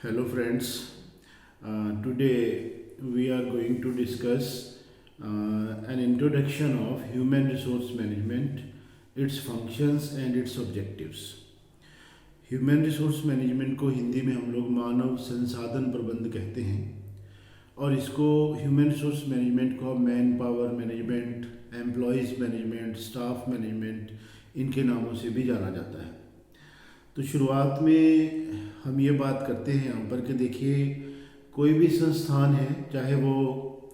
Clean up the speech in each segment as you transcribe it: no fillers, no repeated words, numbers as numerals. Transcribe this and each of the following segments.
Hello, friends. Today we are going to discuss an introduction of human resource management, its functions and its objectives. Human resource management को हिंदी में हम लोग मानव संसाधन प्रबंध कहते हैं और इसको ह्यूमन रिसोर्स मैनेजमेंट को man power management, employees management, staff management इनके नामों से भी जाना जाता है। तो शुरुआत में हम ये बात करते हैं यहाँ पर कि देखिए, कोई भी संस्थान है, चाहे वो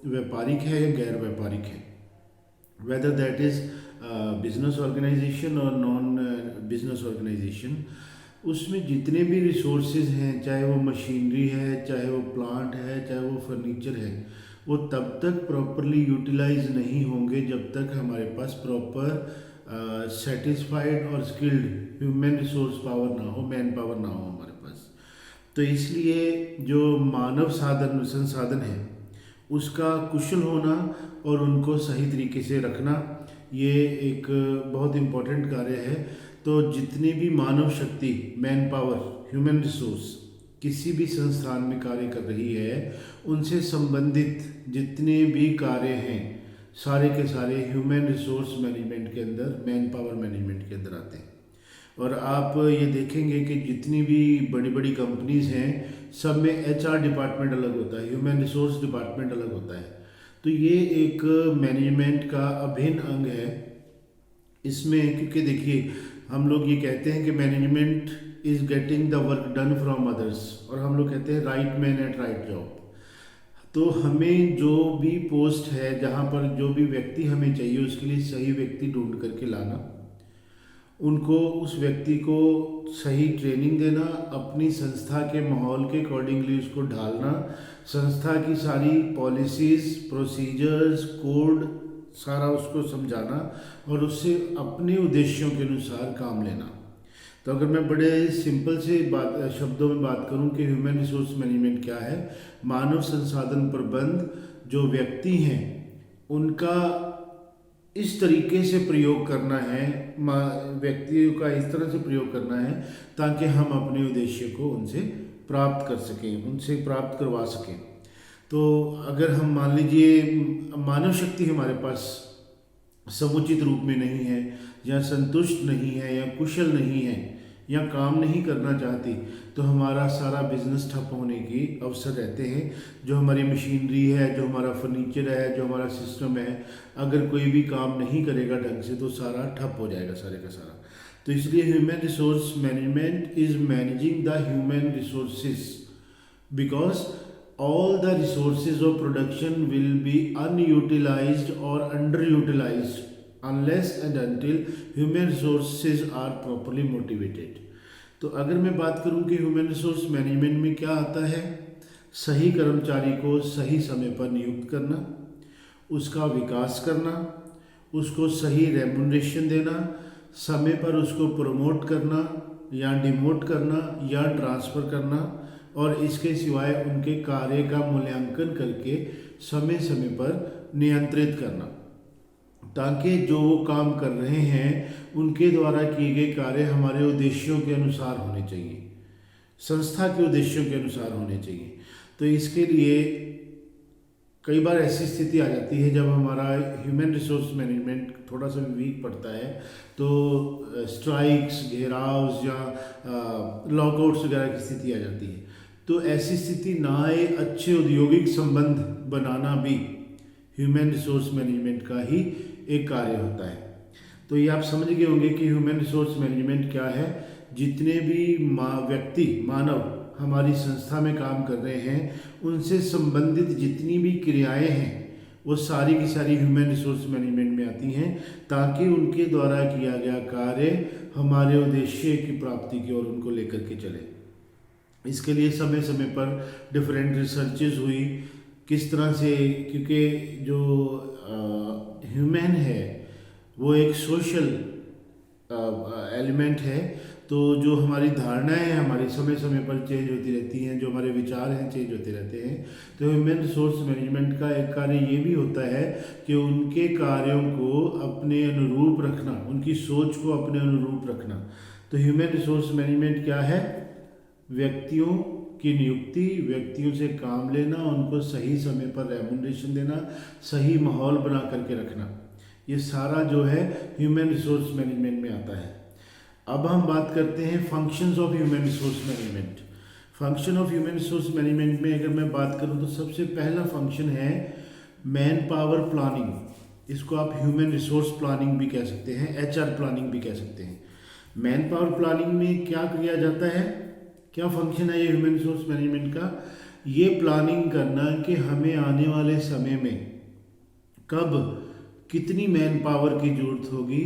व्यापारिक है या गैर व्यापारिक है, whether that is business organisation और नॉन बिजनेस ऑर्गेनाइजेशन, उसमें जितने भी रिसोर्सेज हैं, चाहे वो मशीनरी है, चाहे वो प्लांट है, चाहे वो फर्नीचर है, वो तब तक प्रॉपरली यूटिलाइज नहीं होंगे जब तक हमारे पास प्रॉपर सेटिस्फाइड और स्किल्ड ह्यूमन रिसोर्स पावर ना हो, मैन पावर ना हो हमारे पास। तो इसलिए जो मानव संसाधन है उसका कुशल होना और उनको सही तरीके से रखना, ये एक बहुत इम्पोर्टेंट कार्य है। तो जितनी भी मानव शक्ति, मैन पावर, ह्यूमन रिसोर्स किसी भी संस्थान में कार्य कर रही है, उनसे संबंधित जितने भी कार्य हैं सारे के सारे ह्यूमन रिसोर्स मैनेजमेंट के अंदर, मैन पावर मैनेजमेंट के अंदर आते हैं। और आप ये देखेंगे कि जितनी भी बड़ी बड़ी कंपनीज हैं, सब में एचआर डिपार्टमेंट अलग होता है, ह्यूमन रिसोर्स डिपार्टमेंट अलग होता है। तो ये एक मैनेजमेंट का अभिन्न अंग है इसमें, क्योंकि देखिए, हम लोग ये कहते हैं कि management is getting the work done from others, और हम लोग कहते हैं right man eight right job. तो हमें जो भी पोस्ट है, जहाँ पर जो भी व्यक्ति हमें चाहिए, उसके लिए सही व्यक्ति ढूंढ करके लाना, उनको, उस व्यक्ति को सही ट्रेनिंग देना, अपनी संस्था के माहौल के अकॉर्डिंगली उसको ढालना, संस्था की सारी पॉलिसीज़, प्रोसीजर्स, कोड सारा उसको समझाना और उससे अपने उद्देश्यों के अनुसार काम लेना। तो अगर मैं बड़े सिंपल से शब्दों में बात करूं कि ह्यूमन रिसोर्स मैनेजमेंट क्या है, मानव संसाधन प्रबंध, जो व्यक्ति हैं उनका इस तरीके से प्रयोग करना है, व्यक्तियों का इस तरह से प्रयोग करना है ताकि हम अपने उद्देश्य को उनसे प्राप्त कर सकें, उनसे प्राप्त करवा सकें। तो अगर हम मान लीजिए मानव शक्ति हमारे पास समुचित रूप में नहीं है, या संतुष्ट नहीं है, या कुशल नहीं है, या काम नहीं करना चाहती, तो हमारा सारा बिजनेस ठप होने की अवसर रहते हैं। जो हमारी मशीनरी है, जो हमारा फर्नीचर है, जो हमारा सिस्टम है, अगर कोई भी काम नहीं करेगा ढंग से तो सारा ठप हो जाएगा, सारे का सारा। तो इसलिए human resource management is managing the human resources, because all the resources of production will be unutilized or underutilized unless and until human resources are properly motivated। तो अगर मैं बात करूं कि ह्यूमन रिसोर्स मैनेजमेंट में क्या आता है, सही कर्मचारी को सही समय पर नियुक्त करना, उसका विकास करना, उसको सही रेम्युनरेशन देना, समय पर उसको प्रमोट करना या डिमोट करना या ट्रांसफ़र करना, और इसके सिवाय उनके कार्य का मूल्यांकन करके समय समय पर नियंत्रित करना, ताकि जो वो काम कर रहे हैं उनके द्वारा किए गए कार्य हमारे उद्देश्यों के अनुसार होने चाहिए, संस्था के उद्देश्यों के अनुसार होने चाहिए। तो इसके लिए कई बार ऐसी स्थिति आ जाती है जब हमारा ह्यूमन रिसोर्स मैनेजमेंट थोड़ा सा वीक पड़ता है, तो स्ट्राइक्स, घेराव या लॉकआउट्स वगैरह की स्थिति आ जाती है। तो ऐसी स्थिति ना आए, अच्छे औद्योगिक संबंध बनाना भी ह्यूमन रिसोर्स मैनेजमेंट का ही एक कार्य होता है। तो ये आप समझ गए होंगे कि ह्यूमन रिसोर्स मैनेजमेंट क्या है। जितने भी व्यक्ति, मानव हमारी संस्था में काम कर रहे हैं, उनसे संबंधित जितनी भी क्रियाएं हैं वो सारी की सारी ह्यूमन रिसोर्स मैनेजमेंट में आती हैं, ताकि उनके द्वारा किया गया कार्य हमारे उद्देश्य की प्राप्ति की ओर उनको लेकर के चले। इसके लिए समय समय पर डिफरेंट रिसर्चेज हुई, किस तरह से, क्योंकि जो ह्यूमन है वो एक सोशल एलिमेंट है, तो जो हमारी धारणाएं हैं हमारी समय समय पर चेंज होती रहती हैं, जो हमारे विचार हैं चेंज होते रहते हैं। तो ह्यूमन रिसोर्स मैनेजमेंट का एक कार्य ये भी होता है कि उनके कार्यों को अपने अनुरूप रखना, उनकी सोच को अपने अनुरूप रखना। तो ह्यूमन रिसोर्स मैनेजमेंट क्या है, व्यक्तियों की नियुक्ति, व्यक्तियों से काम लेना, उनको सही समय पर रेम्युनरेशन देना, सही माहौल बना करके रखना, ये सारा जो है ह्यूमन रिसोर्स मैनेजमेंट में आता है। अब हम बात करते हैं functions of human resource management. Function of human resource management में अगर मैं बात करूं तो सबसे पहला फंक्शन है मैन पावर प्लानिंग। इसको आप ह्यूमन रिसोर्स प्लानिंग भी कह सकते हैं, एचआर प्लानिंग भी कह सकते हैं। मैन पावर प्लानिंग में क्या किया जाता है, क्या फंक्शन है ये ह्यूमन रिसोर्स मैनेजमेंट का? ये प्लानिंग करना कि हमें आने वाले समय में कब कितनी मैन पावर की ज़रूरत होगी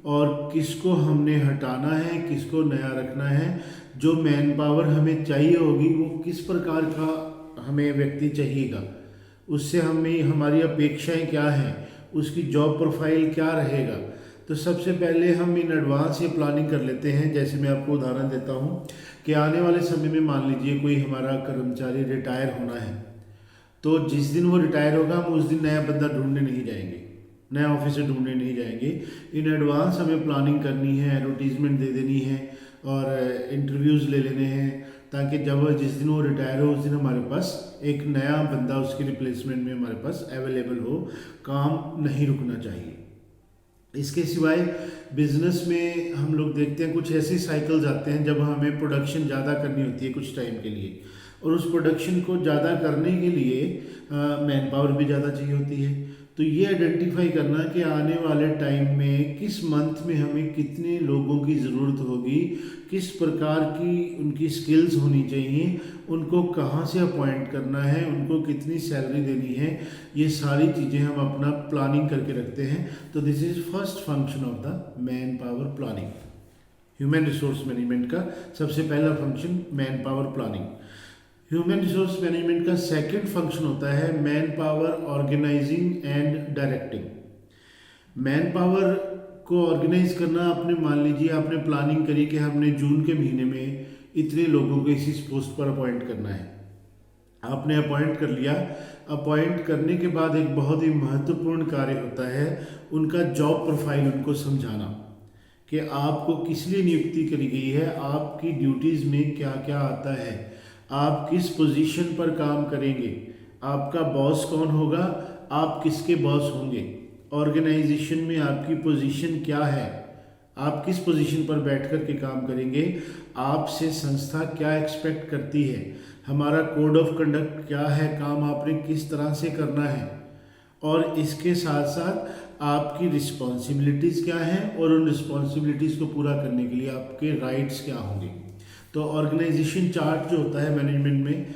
और किसको हमने हटाना है, किसको नया रखना है। जो मैन पावर हमें चाहिए होगी वो किस प्रकार का हमें व्यक्ति चाहिएगा, उससे हमें हमारी अपेक्षाएं क्या हैं, उसकी जॉब प्रोफाइल क्या रहेगा। तो सबसे पहले हम इन एडवांस ये प्लानिंग कर लेते हैं। जैसे मैं आपको उदाहरण देता हूँ कि आने वाले समय में मान लीजिए कोई हमारा कर्मचारी रिटायर होना है, तो जिस दिन वो रिटायर होगा हम उस दिन नया बंदा ढूंढने नहीं जाएंगे, नया ऑफिसर ढूंढने नहीं जाएंगे। इन एडवांस हमें प्लानिंग करनी है, एडवर्टीजमेंट दे देनी है और इंटरव्यूज़ ले लेने हैं, ताकि जब जिस दिन वो रिटायर हो उस दिन हमारे पास एक नया बंदा उसकी रिप्लेसमेंट में हमारे पास अवेलेबल हो। काम नहीं रुकना चाहिए। इसके सिवाय बिजनेस में हम लोग देखते हैं कुछ ऐसे साइकिल्स आते हैं जब हमें प्रोडक्शन ज़्यादा करनी होती है कुछ टाइम के लिए, और उस प्रोडक्शन को ज़्यादा करने के लिए मैन पावर भी ज़्यादा चाहिए होती है। तो ये आइडेंटिफाई करना कि आने वाले टाइम में किस मंथ में हमें कितने लोगों की ज़रूरत होगी, किस प्रकार की उनकी स्किल्स होनी चाहिए, उनको कहाँ से अपॉइंट करना है, उनको कितनी सैलरी देनी है, ये सारी चीज़ें हम अपना प्लानिंग करके रखते हैं। तो this is first function of the man power planning. Human resource management का सबसे पहला function man power planning. Human resource management का सेकंड फंक्शन होता है man power organising and directing. Man power को ऑर्गेनाइज करना, आपने मान लीजिए आपने प्लानिंग करी कि हमने जून के महीने में इतने लोगों को इसी पोस्ट पर अपॉइंट करना है। आपने अपॉइंट कर लिया। अपॉइंट करने के बाद एक बहुत ही महत्वपूर्ण कार्य होता है उनका जॉब प्रोफाइल उनको समझाना कि आपको किस लिए नियुक्ति करी गई है, आपकी ड्यूटीज़ में क्या क्या आता है, आप किस पोजीशन पर काम करेंगे, आपका बॉस कौन होगा, आप किसके बॉस होंगे, ऑर्गेनाइजेशन में आपकी पोजीशन क्या है, आप किस पोजीशन पर बैठ कर के काम करेंगे, आपसे संस्था क्या एक्सपेक्ट करती है, हमारा कोड ऑफ कंडक्ट क्या है, काम आपने किस तरह से करना है, और इसके साथ साथ आपकी रिस्पॉन्सिबिलिटीज़ क्या हैं और उन रिस्पॉन्सिबिलिटीज़ को पूरा करने के लिए आपके राइट्स क्या होंगे। तो ऑर्गेनाइजेशन चार्ट जो होता है मैनेजमेंट में,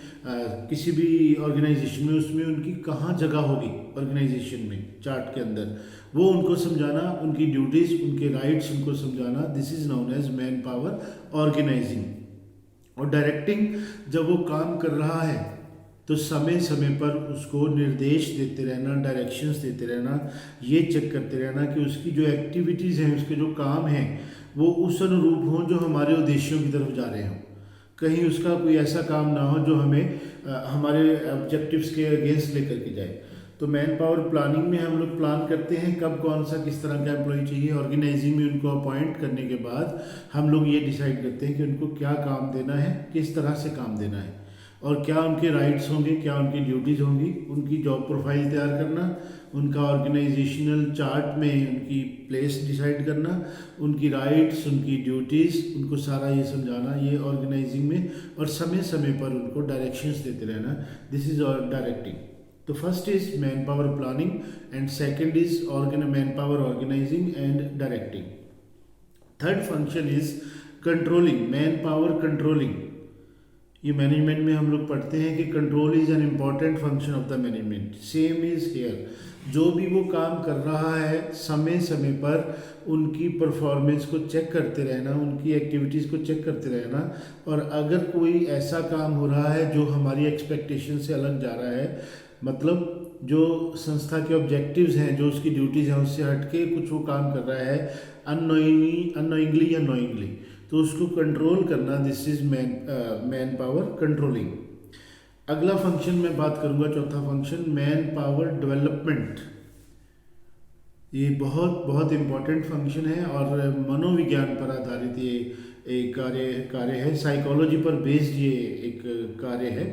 किसी भी ऑर्गेनाइजेशन में, उसमें उनकी कहाँ जगह होगी ऑर्गेनाइजेशन में चार्ट के अंदर, वो उनको समझाना, उनकी ड्यूटीज़, उनके राइट्स उनको समझाना, this is known as man power organising. और डायरेक्टिंग, जब वो काम कर रहा है तो समय समय पर उसको निर्देश देते रहना, डायरेक्शंस देते रहना, ये चेक करते रहना कि उसकी जो एक्टिविटीज़ हैं, उसके जो काम हैं, वो उस अनुरूप हों जो हमारे उद्देश्यों की तरफ जा रहे हों। कहीं उसका कोई ऐसा काम ना हो जो हमें हमारे ऑब्जेक्टिव्स के अगेंस्ट लेकर के जाए। तो मैन पावर प्लानिंग में हम लोग प्लान करते हैं कब कौन सा किस तरह का एम्प्लॉय चाहिए। ऑर्गेनाइजिंग में उनको अपॉइंट करने के बाद हम लोग ये डिसाइड करते हैं कि उनको क्या काम देना है, किस तरह से काम देना है, और क्या उनके राइट्स होंगे, क्या उनकी ड्यूटीज़ होंगी, उनकी जॉब प्रोफाइल तैयार करना, उनका ऑर्गेनाइजेशनल चार्ट में उनकी प्लेस डिसाइड करना, उनकी राइट्स, उनकी ड्यूटीज़, उनको सारा ये समझाना, ये ऑर्गेनाइजिंग में, और समय समय पर उनको डायरेक्शंस देते रहना, दिस इज़ डायरेक्टिंग। तो first is man power planning and second is man power organising and directing. Third function is controlling, man power controlling. ये मैनेजमेंट में हम लोग पढ़ते हैं कि control is an important function of the management. Same is here, जो भी वो काम कर रहा है समय समय पर उनकी परफॉर्मेंस को चेक करते रहना, उनकी एक्टिविटीज़ को चेक करते रहना, और अगर कोई ऐसा काम हो रहा है जो हमारी एक्सपेक्टेशन से अलग जा रहा है, मतलब जो संस्था के ऑब्जेक्टिव्स हैं, जो उसकी ड्यूटीज़ हैं, उससे हटके कुछ वो काम कर रहा है अननोइंगली या नोइंगली, तो उसको कंट्रोल करना, this is man power controlling. अगला फंक्शन मैं बात करूंगा, चौथा फंक्शन मैन पावर डेवलपमेंट। ये बहुत बहुत इम्पॉर्टेंट फंक्शन है और मनोविज्ञान पर आधारित ये एक कार्य है, साइकोलॉजी पर बेस्ड ये एक कार्य है।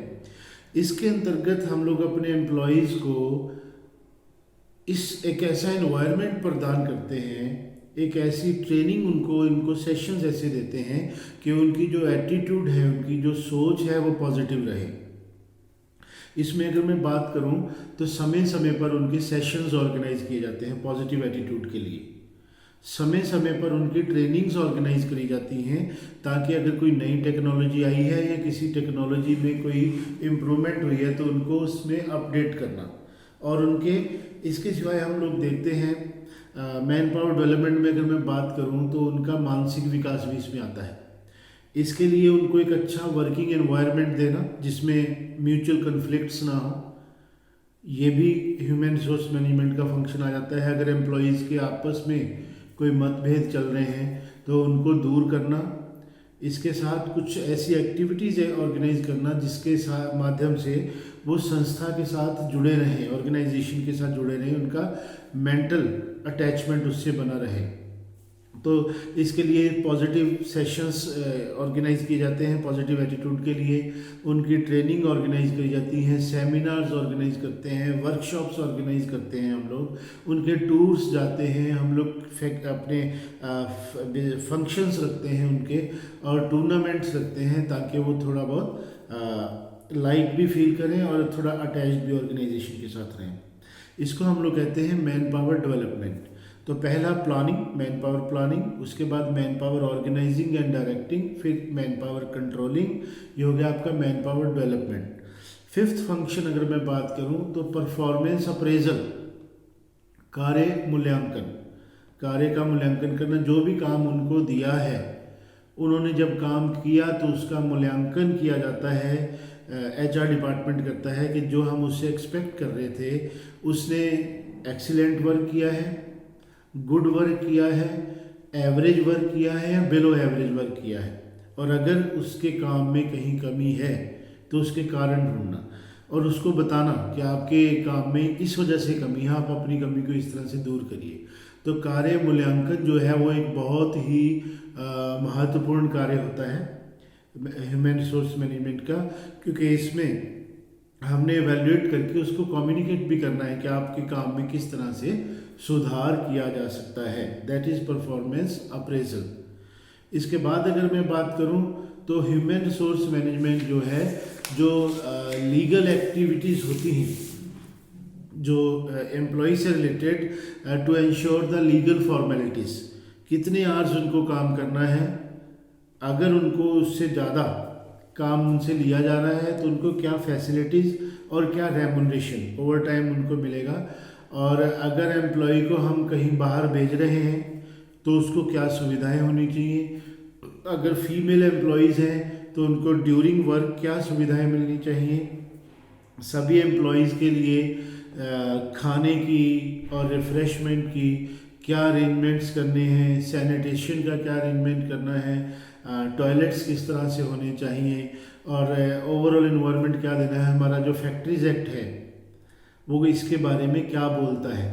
इसके अंतर्गत हम लोग अपने एम्प्लॉयज़ को एक ऐसा एनवायरनमेंट प्रदान करते हैं, एक ऐसी ट्रेनिंग इनको सेशंस ऐसे देते हैं कि उनकी जो एटीट्यूड है, उनकी जो सोच है वो पॉजिटिव रहे। इसमें अगर मैं बात करूं तो समय समय पर उनके सेशंस ऑर्गेनाइज किए जाते हैं पॉजिटिव एटीट्यूड के लिए। समय समय पर उनकी ट्रेनिंग्स ऑर्गेनाइज करी जाती हैं ताकि अगर कोई नई टेक्नोलॉजी आई है या किसी टेक्नोलॉजी में कोई इम्प्रूवमेंट हुई है तो उनको उसमें अपडेट करना। और उनके इसके सिवाय हम लोग देखते हैं मैन पावर डेवलपमेंट में अगर मैं बात करूं तो उनका मानसिक विकास भी इसमें आता है। इसके लिए उनको एक अच्छा वर्किंग एनवायरनमेंट देना जिसमें म्यूचुअल कन्फ्लिक्ट्स ना हो, ये भी ह्यूमन रिसोर्स मैनेजमेंट का फंक्शन आ जाता है। अगर एम्प्लॉयज़ के आपस में कोई मतभेद चल रहे हैं तो उनको दूर करना। इसके साथ कुछ ऐसी एक्टिविटीज़ है ऑर्गेनाइज करना जिसके माध्यम से वो संस्था के साथ जुड़े रहें, ऑर्गेनाइजेशन के साथ जुड़े रहें, उनका मेंटल अटैचमेंट उससे बना रहे। तो इसके लिए पॉजिटिव सेशंस ऑर्गेनाइज किए जाते हैं पॉजिटिव एटीट्यूड के लिए, उनकी ट्रेनिंग ऑर्गेनाइज करी जाती हैं, सेमिनार्स ऑर्गेनाइज करते हैं, वर्कशॉप्स ऑर्गेनाइज करते हैं हम लोग, उनके टूर्स जाते हैं हम लोग, अपने फंक्शंस रखते हैं उनके और टूर्नामेंट्स रखते हैं ताकि वो थोड़ा बहुत लाइक भी फील करें और थोड़ा अटैच्ड भी ऑर्गेनाइजेशन के साथ रहें। इसको हम लोग कहते हैं मैन पावर डेवलपमेंट। तो पहला प्लानिंग, मैन पावर प्लानिंग, उसके बाद man power organising and directing, फिर मैन पावर कंट्रोलिंग, ये हो गया आपका manpower development. Fifth function अगर मैं बात करूं तो परफॉर्मेंस अप्रेजल, कार्य मूल्यांकन, कार्य का मूल्यांकन करना। जो भी काम उनको दिया है, उन्होंने जब काम किया तो उसका मूल्यांकन किया जाता है, HR डिपार्टमेंट करता है कि जो हम उससे एक्सपेक्ट कर रहे थे उसने एक्सीलेंट वर्क किया है, गुड वर्क किया है, एवरेज वर्क किया है या बिलो एवरेज वर्क किया है, और अगर उसके काम में कहीं कमी है तो उसके कारण ढूंढना और उसको बताना कि आपके काम में इस वजह से कमी है, आप अपनी कमी को इस तरह से दूर करिए। तो कार्य मूल्यांकन जो है वो एक बहुत ही महत्वपूर्ण कार्य होता है ह्यूमन रिसोर्स मैनेजमेंट का, क्योंकि इसमें हमने एवेल्युएट करके उसको कम्युनिकेट भी करना है कि आपके काम में किस तरह से सुधार किया जा सकता है। That is performance appraisal. इसके बाद अगर मैं बात करूं तो ह्यूमन रिसोर्स मैनेजमेंट जो है, जो लीगल एक्टिविटीज़ होती हैं जो एम्प्लॉय से related to ensure the legal formalities, कितने आवर्स उनको काम करना है, अगर उनको उससे ज़्यादा काम उनसे लिया जा रहा है तो उनको क्या फैसिलिटीज़ और क्या रेमुनरेशन ओवर टाइम उनको मिलेगा, और अगर एम्प्लॉय को हम कहीं बाहर भेज रहे हैं तो उसको क्या सुविधाएं होनी चाहिए, अगर फीमेल एम्प्लॉयज़ हैं तो उनको ड्यूरिंग वर्क क्या सुविधाएं मिलनी चाहिए, सभी एम्प्लॉयज़ के लिए खाने की और रिफ़्रेशमेंट की क्या अरेंजमेंट्स करने हैं, सैनिटेशन का क्या अरेंजमेंट करना है, टॉयलेट्स किस तरह से होने चाहिए, और ओवरऑल इन्वायरमेंट क्या देना है। हमारा जो फैक्ट्रीज एक्ट है वो इसके बारे में क्या बोलता है,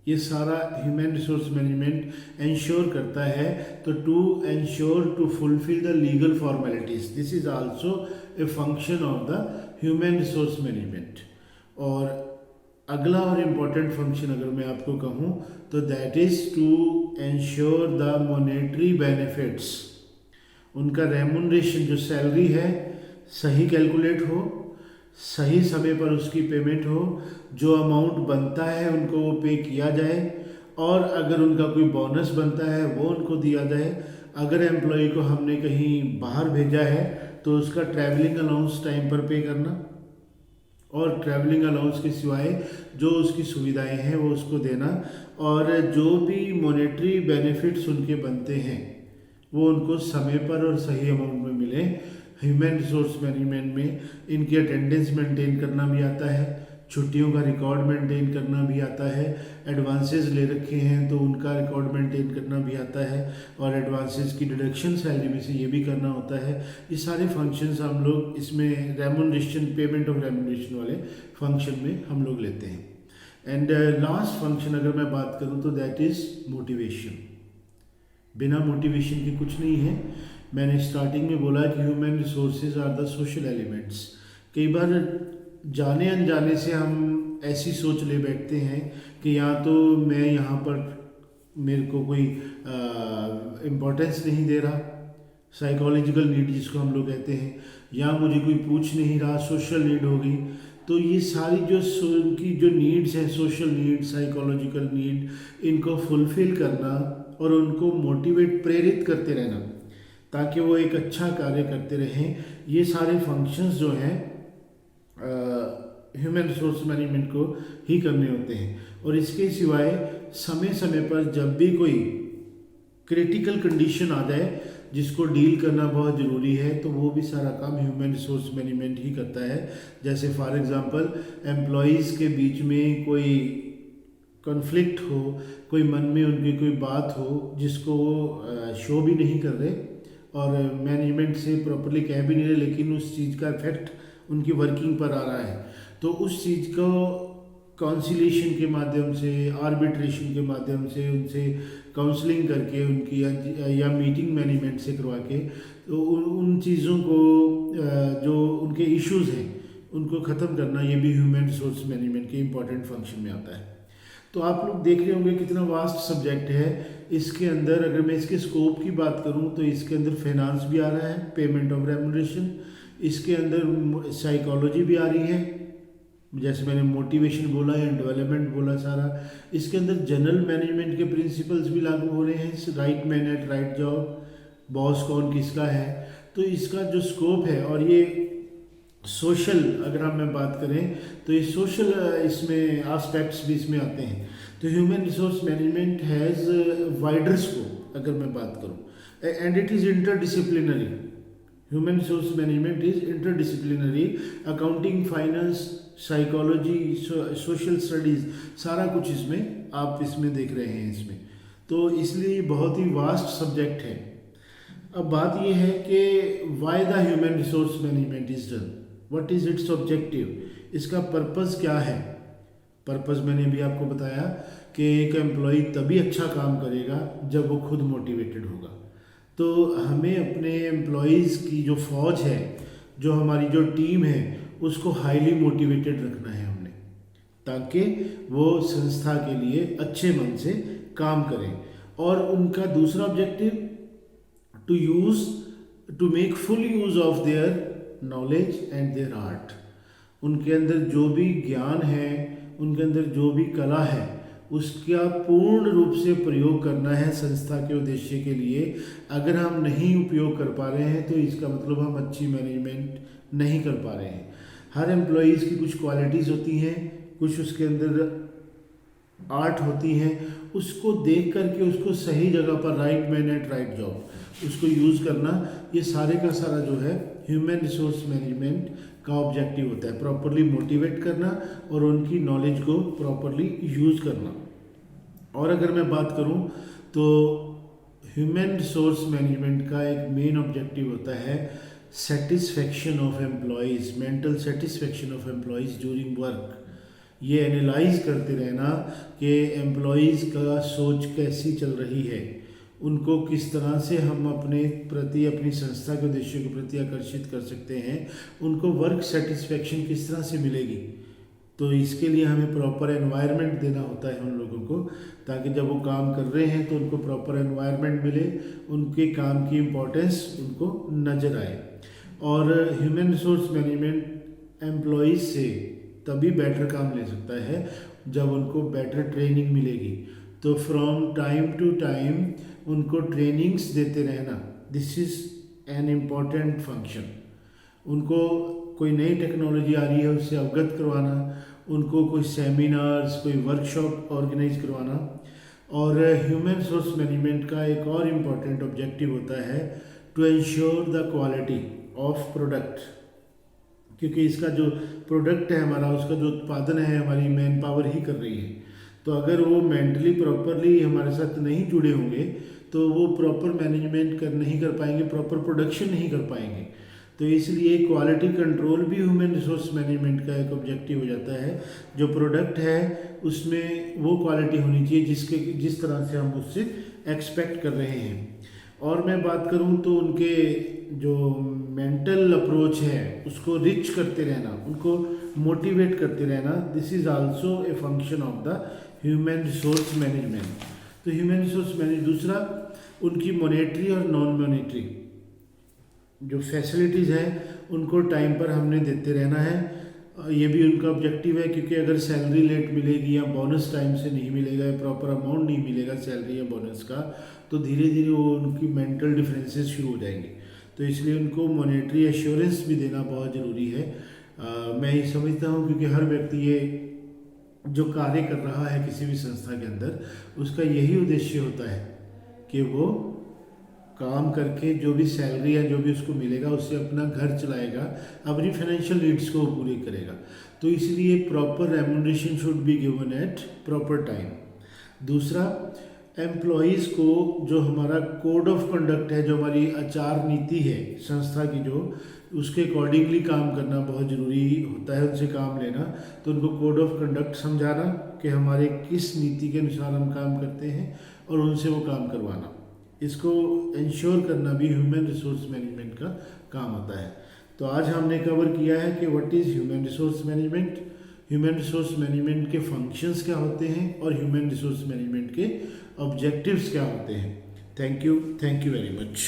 ये सारा ह्यूमन रिसोर्स मैनेजमेंट इंश्योर करता है। तो to ensure to fulfil the legal formalities, this is also a function of the human resource management. और अगला और इम्पोर्टेंट फंक्शन अगर मैं आपको कहूँ तो that is to ensure the monetary benefits, उनका रेमुनरेशन जो सैलरी है सही कैलकुलेट हो, सही समय पर उसकी पेमेंट हो, जो अमाउंट बनता है उनको वो पे किया जाए, और अगर उनका कोई बोनस बनता है वो उनको दिया जाए। अगर एम्प्लॉय को हमने कहीं बाहर भेजा है तो उसका ट्रैवलिंग अलाउंस टाइम पर पे करना, और ट्रैवलिंग अलाउंस के सिवाय जो उसकी सुविधाएं हैं वो उसको देना, और जो भी मॉनेटरी बेनिफिट्स उनके बनते हैं वो उनको समय पर और सही अमाउंट में मिले। ह्यूमन रिसोर्स मैनेजमेंट में इनकी अटेंडेंस मेंटेन करना भी आता है, छुट्टियों का रिकॉर्ड मेंटेन करना भी आता है, एडवांसेस ले रखे हैं तो उनका रिकॉर्ड मेंटेन करना भी आता है, और एडवांसेस की डिडक्शन सैलरी में से ये भी करना होता है। ये सारे फंक्शंस हम लोग इसमें रेमुनरेशन, पेमेंट ऑफ रेमुनरेशन वाले फंक्शन में हम लोग लेते हैं। एंड लास्ट फंक्शन अगर मैं बात करूँ तो दैट इज़ मोटिवेशन। बिना मोटिवेशन के कुछ नहीं है। मैंने स्टार्टिंग में बोला कि human resources are the social elements. कई बार जाने अनजाने से हम ऐसी सोच ले बैठते हैं कि या तो मैं यहाँ पर मेरे को कोई इम्पोर्टेंस नहीं दे रहा, साइकोलॉजिकल नीड जिसको हम लोग कहते हैं, या मुझे कोई पूछ नहीं रहा, सोशल नीड होगी। तो ये सारी जो उनकी जो नीड्स हैं, सोशल नीड, साइकोलॉजिकल नीड, इनको फुलफिल करना और उनको मोटिवेट, प्रेरित करते रहना ताकि वो एक अच्छा कार्य करते रहें, ये सारे फंक्शंस जो हैं ह्यूमन रिसोर्स मैनेजमेंट को ही करने होते हैं। और इसके सिवाय समय समय पर जब भी कोई क्रिटिकल कंडीशन आ जाए जिसको डील करना बहुत ज़रूरी है, तो वो भी सारा काम ह्यूमन रिसोर्स मैनेजमेंट ही करता है। जैसे फॉर एग्जांपल एम्प्लॉयज़ के बीच में कोई कॉन्फ्लिक्ट हो, कोई मन में उनकी कोई बात हो जिसको वो शो भी नहीं कर रहे और मैनेजमेंट से प्रॉपरली कह भी नहीं रहे, लेकिन उस चीज़ का इफेक्ट उनकी वर्किंग पर आ रहा है, तो उस चीज़ को काउंसिलेशन के माध्यम से, आर्बिट्रेशन के माध्यम से, उनसे काउंसलिंग करके उनकी या मीटिंग मैनेजमेंट से करवा के, तो उन चीज़ों को जो उनके इश्यूज़ हैं उनको ख़त्म करना, ये भी ह्यूमन रिसोर्स मैनेजमेंट के इम्पॉर्टेंट फंक्शन में आता है। तो आप लोग देख रहे होंगे कितना वास्ट सब्जेक्ट है। इसके अंदर अगर मैं इसके स्कोप की बात करूं तो इसके अंदर फाइनेंस भी आ रहा है, पेमेंट ऑफ रेम्युनरेशन, इसके अंदर साइकोलॉजी भी आ रही है, जैसे मैंने मोटिवेशन बोला या डेवलपमेंट बोला सारा। इसके अंदर जनरल मैनेजमेंट के प्रिंसिपल्स भी लागू हो रहे हैं, right man eight right job, boss कौन किसका है। तो इसका जो स्कोप है, और ये सोशल अगर हम बात करें तो ये सोशल इसमें एस्पेक्ट्स भी इसमें आते हैं। तो human resource management has wider scope अगर मैं बात करूं, and it is interdisciplinary. Human resource management is interdisciplinary, accounting, finance, psychology, social studies, सारा कुछ इसमें आप इसमें देख रहे हैं इसमें। तो इसलिए बहुत ही वास्ट सब्जेक्ट है। अब बात यह है कि why the human resource management is done, what is it's objective, इसका पर्पस क्या है। पर्पस मैंने भी आपको बताया कि एक एम्प्लॉय तभी अच्छा काम करेगा जब वो खुद मोटिवेटेड होगा। तो हमें अपने एम्प्लॉयज़ की जो फौज है, जो हमारी जो टीम है, उसको हाईली मोटिवेटेड रखना है हमने, ताकि वो संस्था के लिए अच्छे मन से काम करें। और उनका दूसरा objective to make full use of their knowledge and their art. उनके अंदर जो भी ज्ञान है, उनके अंदर जो भी कला है, उसका पूर्ण रूप से प्रयोग करना है संस्था के उद्देश्य के लिए। अगर हम नहीं उपयोग कर पा रहे हैं तो इसका मतलब हम अच्छी मैनेजमेंट नहीं कर पा रहे हैं। हर एम्प्लॉयज़ की कुछ क्वालिटीज़ होती हैं, कुछ उसके अंदर आर्ट होती हैं, उसको देख करके उसको सही जगह पर, right man eight right job, उसको यूज़ करना, ये सारे का सारा जो है ह्यूमन रिसोर्स मैनेजमेंट का ऑब्जेक्टिव होता है। प्रॉपरली मोटिवेट करना और उनकी नॉलेज को प्रॉपरली यूज़ करना। और अगर मैं बात करूं तो ह्यूमन रिसोर्स मैनेजमेंट का एक मेन ऑब्जेक्टिव होता है satisfaction of employees, mental satisfaction of employees during work. ये एनालाइज करते रहना कि एम्प्लॉयज़ का सोच कैसी चल रही है, उनको किस तरह से हम अपने प्रति, अपनी संस्था के उद्देश्य के प्रति आकर्षित कर सकते हैं, उनको वर्क सेटिस्फेक्शन किस तरह से मिलेगी। तो इसके लिए हमें प्रॉपर एनवायरनमेंट देना होता है उन लोगों को, ताकि जब वो काम कर रहे हैं तो उनको प्रॉपर एनवायरनमेंट मिले, उनके काम की इम्पोर्टेंस उनको नज़र आए। और ह्यूमन रिसोर्स मैनेजमेंट एम्प्लॉयज़ से तभी बेटर काम ले सकता है जब उनको बेटर ट्रेनिंग मिलेगी। तो फ्रॉम टाइम टू टाइम उनको ट्रेनिंग्स देते रहना, this is an important function. उनको कोई नई टेक्नोलॉजी आ रही है उससे अवगत करवाना, उनको कोई सेमिनार्स, कोई वर्कशॉप ऑर्गेनाइज करवाना। और ह्यूमन रिसोर्स मैनेजमेंट का एक और इम्पॉर्टेंट ऑब्जेक्टिव होता है to ensure the quality of product, क्योंकि इसका जो प्रोडक्ट है हमारा, उसका जो उत्पादन है हमारी मैन पावर ही कर रही है। तो अगर वो मेंटली प्रॉपरली हमारे साथ नहीं जुड़े होंगे तो वो प्रॉपर मैनेजमेंट नहीं कर पाएंगे, प्रॉपर प्रोडक्शन नहीं कर पाएंगे। तो इसलिए क्वालिटी कंट्रोल भी ह्यूमन रिसोर्स मैनेजमेंट का एक ऑब्जेक्टिव हो जाता है। जो प्रोडक्ट है उसमें वो क्वालिटी होनी चाहिए जिस तरह से हम उससे एक्सपेक्ट कर रहे हैं। और मैं बात करूं तो उनके जो मेंटल अप्रोच है उसको रिच करते रहना, उनको मोटिवेट करते रहना, this is also a function of the human resource management. तो ह्यूमन रिसोर्स मैनेज दूसरा, उनकी मॉनेटरी और नॉन मॉनेटरी जो फैसिलिटीज़ हैं उनको टाइम पर हमने देते रहना है। ये भी उनका ऑब्जेक्टिव है, क्योंकि अगर सैलरी लेट मिलेगी या बोनस टाइम से नहीं मिलेगा या प्रॉपर अमाउंट नहीं मिलेगा सैलरी या बोनस का, तो धीरे धीरे वो उनकी मेंटल डिफरेंसेस शुरू हो जाएंगे। तो इसलिए उनको मॉनेटरी एश्योरेंस भी देना बहुत ज़रूरी है। मैं ये समझता हूँ क्योंकि हर व्यक्ति ये जो कार्य कर रहा है किसी भी संस्था के अंदर, उसका यही उद्देश्य होता है कि वो काम करके जो भी सैलरी या जो भी उसको मिलेगा उससे अपना घर चलाएगा, अपनी फाइनेंशियल नीड्स को पूरी करेगा। तो इसलिए proper remuneration should be given at proper time. दूसरा, एम्प्लॉयज़ को जो हमारा कोड ऑफ कंडक्ट है, जो हमारी आचार नीति है संस्था की, जो उसके अकॉर्डिंगली काम करना बहुत ज़रूरी होता है, उनसे काम लेना। तो उनको कोड ऑफ कंडक्ट समझाना कि हमारे किस नीति के अनुसार हम काम करते हैं और उनसे वो काम करवाना, इसको इंश्योर करना भी ह्यूमन रिसोर्स मैनेजमेंट का काम आता है। तो आज हमने कवर किया है कि what is human resource management, human resource management के फंक्शंस क्या होते हैं और ह्यूमन रिसोर्स मैनेजमेंट के ऑब्जेक्टिव्स क्या होते हैं। Thank you very much.